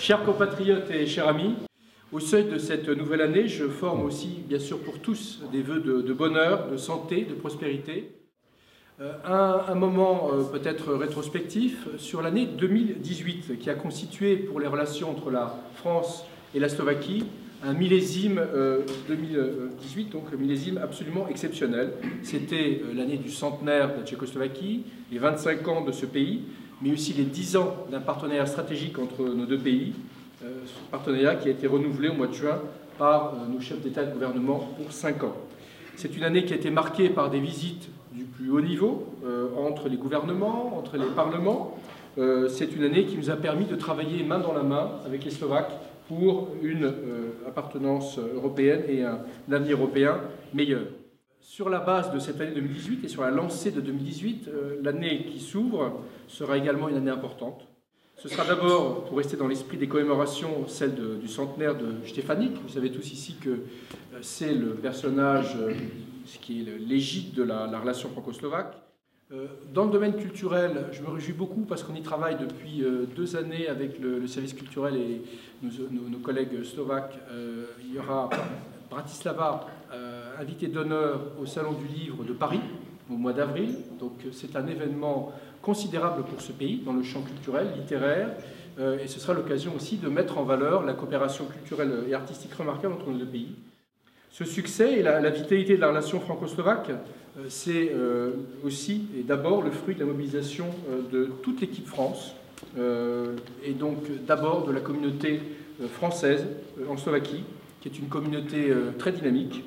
Chers compatriotes et chers amis, au seuil de cette nouvelle année, je forme aussi, bien sûr pour tous, des vœux de bonheur, de santé, de prospérité. Un moment peut-être rétrospectif sur l'année 2018, qui a constitué pour les relations entre la France et la Slovaquie un millésime 2018, donc le millésime absolument exceptionnel. C'était l'année du centenaire de la Tchécoslovaquie, les 25 ans de ce pays, mais aussi les 10 ans d'un partenariat stratégique entre nos deux pays, ce partenariat qui a été renouvelé au mois de juin par nos chefs d'État et de gouvernement pour 5 ans. C'est une année qui a été marquée par des visites du plus haut niveau entre les gouvernements, entre les parlements. C'est une année qui nous a permis de travailler main dans la main avec les Slovaques pour une appartenance européenne et un avenir européen meilleur. Sur la base de cette année 2018 et sur la lancée de 2018, l'année qui s'ouvre sera également une année importante. Ce sera d'abord, pour rester dans l'esprit des commémorations, celle du centenaire de Štěpánik. Vous savez tous ici que c'est le personnage qui est l'égide de la relation franco-slovaque. Dans le domaine culturel, je me réjouis beaucoup parce qu'on y travaille depuis 2 années avec le service culturel et nos collègues slovaques. Il y aura Bratislava, invité d'honneur au Salon du Livre de Paris au mois d'avril. Donc c'est un événement considérable pour ce pays dans le champ culturel, littéraire, et ce sera l'occasion aussi de mettre en valeur la coopération culturelle et artistique remarquable entre nos deux pays. Ce succès et la vitalité de la relation franco-slovaque, c'est aussi et d'abord le fruit de la mobilisation de toute l'équipe France, et donc d'abord de la communauté française en Slovaquie, qui est une communauté très dynamique,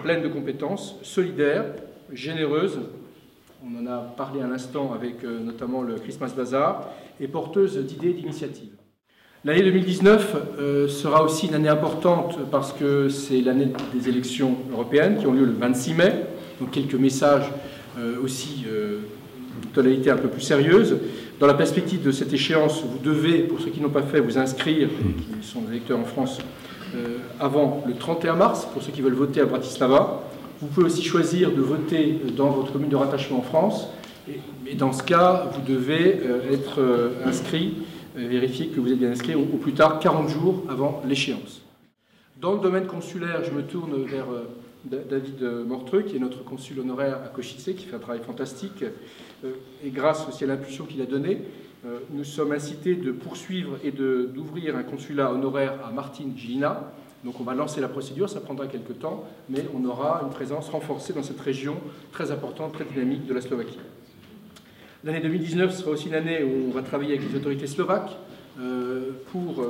pleine de compétences, solidaire, généreuse. On en a parlé à l'instant avec notamment le Christmas Bazaar, et porteuse d'idées et d'initiatives. L'année 2019 sera aussi une année importante parce que c'est l'année des élections européennes qui ont lieu le 26 mai. Donc quelques messages aussi de tonalité un peu plus sérieuse. Dans la perspective de cette échéance, vous devez, pour ceux qui n'ont pas fait, vous inscrire, qui sont des électeurs en France, avant le 31 mars, pour ceux qui veulent voter à Bratislava. Vous pouvez aussi choisir de voter dans votre commune de rattachement en France. Et dans ce cas, vous devez être inscrit, vérifier que vous êtes bien inscrit au plus tard 40 jours avant l'échéance. Dans le domaine consulaire, je me tourne vers David Mortreux, qui est notre consul honoraire à Košice, qui fait un travail fantastique. Et grâce aussi à l'impulsion qu'il a donnée, nous sommes incités de poursuivre et d'ouvrir un consulat honoraire à Martin Gilina. Donc on va lancer la procédure, ça prendra quelques temps, mais on aura une présence renforcée dans cette région très importante, très dynamique de la Slovaquie. L'année 2019 sera aussi une année où on va travailler avec les autorités slovaques pour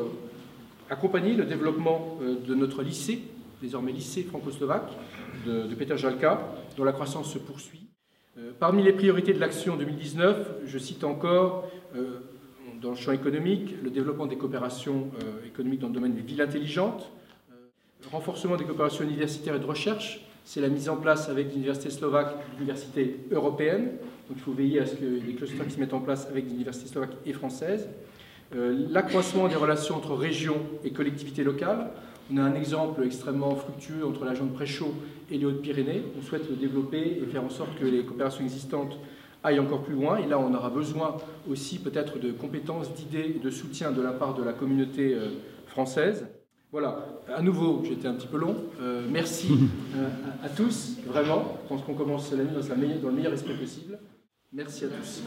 accompagner le développement de notre lycée, désormais lycée franco-slovaque de Petržalka, dont la croissance se poursuit. Parmi les priorités de l'action 2019, je cite encore, dans le champ économique, le développement des coopérations économiques dans le domaine des villes intelligentes, le renforcement des coopérations universitaires et de recherche, c'est la mise en place avec l'université slovaque d'universités européennes. Donc il faut veiller à ce que les clusters qui se mettent en place avec des universités slovaques et françaises. L'accroissement des relations entre régions et collectivités locales. On a un exemple extrêmement fructueux entre la région de Prešov et les Hautes-Pyrénées. On souhaite le développer et faire en sorte que les coopérations existantes aillent encore plus loin. Et là, on aura besoin aussi peut-être de compétences, d'idées et de soutien de la part de la communauté française. Voilà, à nouveau, j'étais un petit peu long. Merci à tous, vraiment. Je pense qu'on commence l'année dans le meilleur esprit possible. Merci à tous.